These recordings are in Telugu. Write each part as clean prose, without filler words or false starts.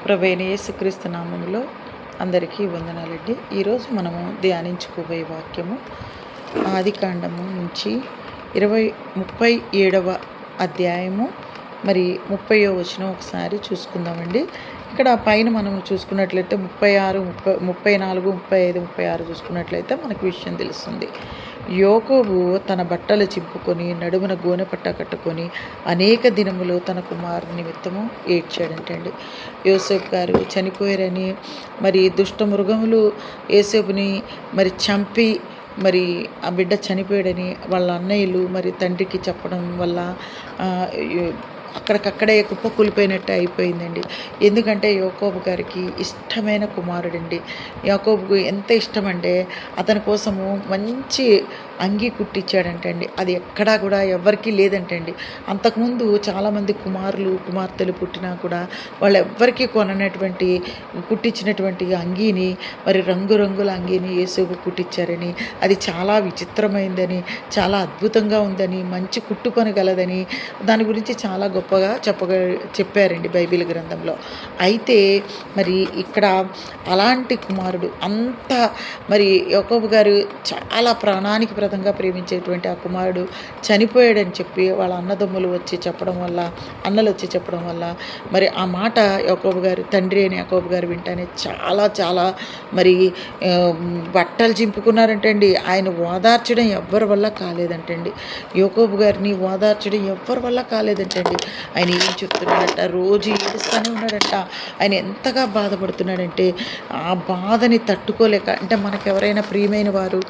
ప్రభువైన యేసుక్రీస్తు నామములో అందరికీ వందనాలండి. ఈరోజు మనము ధ్యానించుకోబోయే వాక్యము ఆదికాండము నుంచి 37వ అధ్యాయము 30వ వచనం ఒకసారి చూసుకుందామండి. ఇక్కడ పైన మనం చూసుకున్నట్లయితే 36, 34, 35, 36 చూసుకున్నట్లయితే మనకు విషయం తెలుస్తుంది. యోకోబు తన బట్టలు చింపుకొని నడుమున గోనె పట్ట కట్టుకొని అనేక దినములు తన కుమారుని నిమిత్తము ఏడ్చాడంటండి. యోసేపు గారు చనిపోయారని, దుష్ట మృగములు యోసేపుని చంపి ఆ బిడ్డ చనిపోయాడని వాళ్ళ అన్నయ్యలు తండ్రికి చెప్పడం వల్ల అక్కడికక్కడే కుప్పకూలిపోయినట్టు అయిపోయిందండి. ఎందుకంటే యాకోబు గారికి ఇష్టమైన కుమారుడండి. యాకోబుకు ఎంత ఇష్టం అంటే అతని కోసము మంచి అంగీ కుట్టించాడంటండి. అది ఎక్కడా కూడా ఎవ్వరికీ లేదంటండి. అంతకుముందు చాలామంది కుమార్తెలు పుట్టినా కూడా వాళ్ళు ఎవ్వరికీ కుట్టించినటువంటి అంగీని రంగురంగుల అంగీని యేసుకు కుట్టించారని, అది చాలా విచిత్రమైందని, చాలా అద్భుతంగా ఉందని, మంచి కుట్టు పని గలదని దాని గురించి చాలా గొప్పగా చెప్పారండి బైబిల్ గ్రంథంలో. అయితే ఇక్కడ అలాంటి కుమారుడు అంత యాకోబు గారు చాలా ప్రాణానికి ప్రదంగా ప్రేమించేటువంటి ఆ కుమారుడు చనిపోయాడని చెప్పి వాళ్ళ అన్నలు వచ్చి చెప్పడం వల్ల ఆ మాట యాకోబు గారు, తండ్రి అని యాకోబు గారు వింటానే చాలా చాలా బట్టలు చింపుకున్నారంటండి. ఆయన ఓదార్చడం ఎవ్వరి వల్ల కాలేదంటండి. యాకోబు గారిని ఓదార్చడం ఎవ్వరి వల్ల కాలేదంటండి. ఆయన ఏం చెప్తున్నాడంట, రోజు ఏడుస్తూనే ఉన్నాడంట. ఆయన ఎంతగా బాధపడుతున్నాడంటే ఆ బాధని తట్టుకోలేక, అంటే మనకెవరైనా ప్రియమైన వారు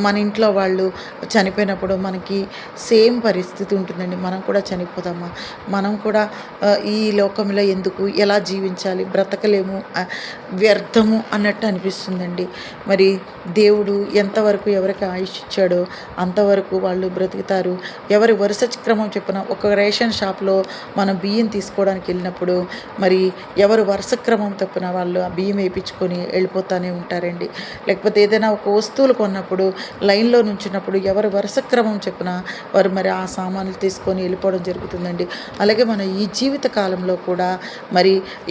మన ఇంట్లో వాళ్ళు చనిపోయినప్పుడు మనకి సేమ్ పరిస్థితి ఉంటుందండి. మనం కూడా చనిపోదామా, మనం కూడా ఈ లోకంలో ఎందుకు, ఎలా జీవించాలి, బ్రతకలేము, వ్యర్థము అన్నట్టు అనిపిస్తుందండి. దేవుడు ఎంతవరకు ఎవరికి ఆయుష్ ఇచ్చాడో అంతవరకు వాళ్ళు బ్రతుకుతారు. ఎవరి వరుస క్రమం చెప్పిన ఒక రేషన్ షాప్లో మనం బియ్యం తీసుకోవడానికి వెళ్ళినప్పుడు ఎవరు వరుస క్రమం తప్పిన వాళ్ళు ఆ బియ్యం వేయించుకొని వెళ్ళిపోతూనే ఉంటారండి. లేకపోతే ఏదైనా ఒక వస్తువులు కొన్నప్పుడు లైన్లో నుంచినప్పుడు ఎవరు వరుస క్రమం చెప్పిన వారు ఆ సామాన్లు తీసుకొని వెళ్ళిపోవడం జరుగుతుందండి. అలాగే మన ఈ జీవిత కాలంలో కూడా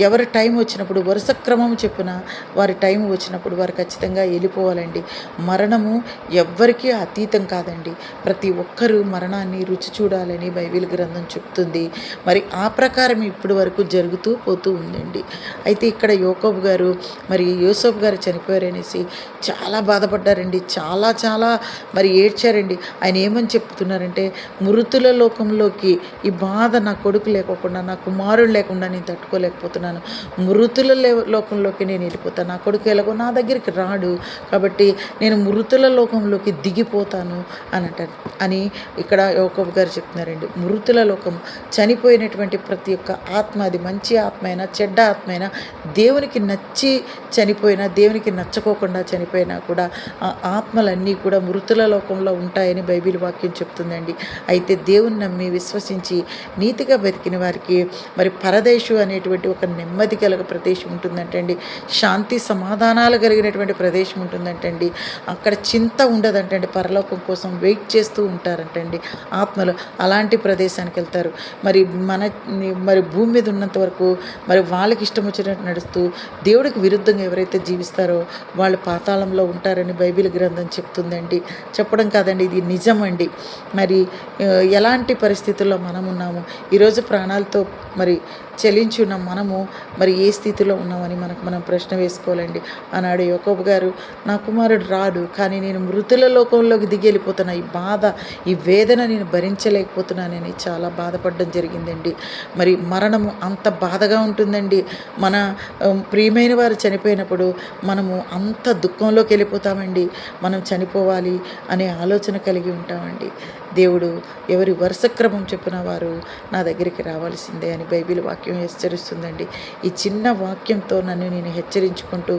ఎవరి టైం వచ్చినప్పుడు వరుస క్రమం చెప్పిన వారి టైం వచ్చినప్పుడు వారు ఖచ్చితంగా వెళ్ళిపోవాలండి. మరణము ఎవ్వరికీ అతీతం కాదండి. ప్రతి ఒక్కరూ మరణాన్ని రుచి చూడాలని బైబిల్ గ్రంథం చెప్తుంది. ఆ ప్రకారం ఇప్పటి వరకు జరుగుతూ పోతూ ఉందండి. అయితే ఇక్కడ యాకోబు గారు యోసేపు గారు చనిపోయారనేసి చాలా బాధపడ్డారండి. చాలా చాలా ఏడ్చారండి. ఆయన ఏమని చెప్తున్నారంటే, మృతుల లోకంలోకి ఈ బాధ నా కొడుకు లేకోకుండా, నా కుమారుడు లేకుండా నేను తట్టుకోలేకపోతున్నాను. మృతుల లోకంలోకి నేను వెళ్ళిపోతాను. నా కొడుకు ఎలాగో నా దగ్గరికి రాడు, కాబట్టి నేను మృతుల లోకంలోకి దిగిపోతాను అని ఇక్కడ యాకోబు గారు చెప్తున్నారండి. మృతుల లోకం, చనిపోయినటువంటి ప్రతి ఒక్క ఆత్మ, అది మంచి ఆత్మ అయినా చెడ్డ ఆత్మ అయినా, దేవునికి నచ్చి చనిపోయినా దేవునికి నచ్చకోకుండా చనిపోయినా కూడా ఆ ఆత్మలన్నీ కూడా మృతుల లోకంలో ఉంటాయని బైబిల్ వాక్యం చెప్తుందండి. అయితే దేవుని నమ్మి విశ్వసించి నీతిగా బతికిన వారికి పరదేశు అనేటువంటి ఒక నెమ్మది కలిగిన ప్రదేశం ఉంటుందంటండి. శాంతి సమాధానాలు కలిగినటువంటి ప్రదేశం ఉంటుందంటండి. అక్కడ చింత ఉండదంటండి. పరలోకం కోసం వెయిట్ చేస్తూ ఉంటారంటండి ఆత్మలు. అలాంటి ప్రదేశానికి వెళ్తారు. భూమి మీద ఉన్నంత వరకు వాళ్ళకి ఇష్టం వచ్చినట్టు నడుస్తూ దేవుడికి విరుద్ధంగా ఎవరైతే జీవిస్తారో వాళ్ళు పాతాళంలో ఉంటారని బైబిల్ గ్రంథం చెప్తుందండి. చెప్పడం కాదండి, ఇది నిజమండి. ఎలాంటి పరిస్థితుల్లో మనం ఉన్నాము, ఈరోజు ప్రాణాలతో చలించి ఉన్నాం మనము, ఏ స్థితిలో ఉన్నామని మనం ప్రశ్న వేసుకోవాలండి. ఆనాడు యాకోబు గారు, నా కుమారుడు రాడు, కానీ నేను మృతుల లోకంలోకి దిగి వెళ్ళిపోతున్నా, ఈ బాధ, ఈ వేదన నేను భరించలేకపోతున్నానని చాలా బాధపడడం జరిగిందండి. మరణము అంత బాధగా ఉంటుందండి. మన ప్రియమైన వారు చనిపోయినప్పుడు మనము అంత దుఃఖంలోకి వెళ్ళిపోతామండి. మనం చనిపోవాలి అనే ఆలోచన కలిగి ఉంటామండి. దేవుడు ఎవరి వరుస క్రమం చెప్పిన వారు నా దగ్గరికి రావాల్సిందే అని బైబిల్ వాక్యం హెచ్చరిస్తుందండి. ఈ చిన్న వాక్యంతో నన్ను నేను హెచ్చరించుకుంటూ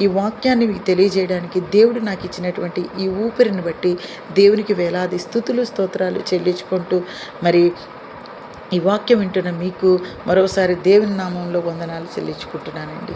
ఈ వాక్యాన్ని మీకు తెలియజేయడానికి దేవుడు నాకు ఇచ్చినటువంటి ఈ ఊపిరిని బట్టి దేవునికి వేలాది స్తుతులు స్తోత్రాలు చెల్లించుకుంటూ ఈ వాక్యం వింటున్న మీకు మరోసారి దేవుని నామంలో వందనాలు చెల్లించుకుంటున్నానండి.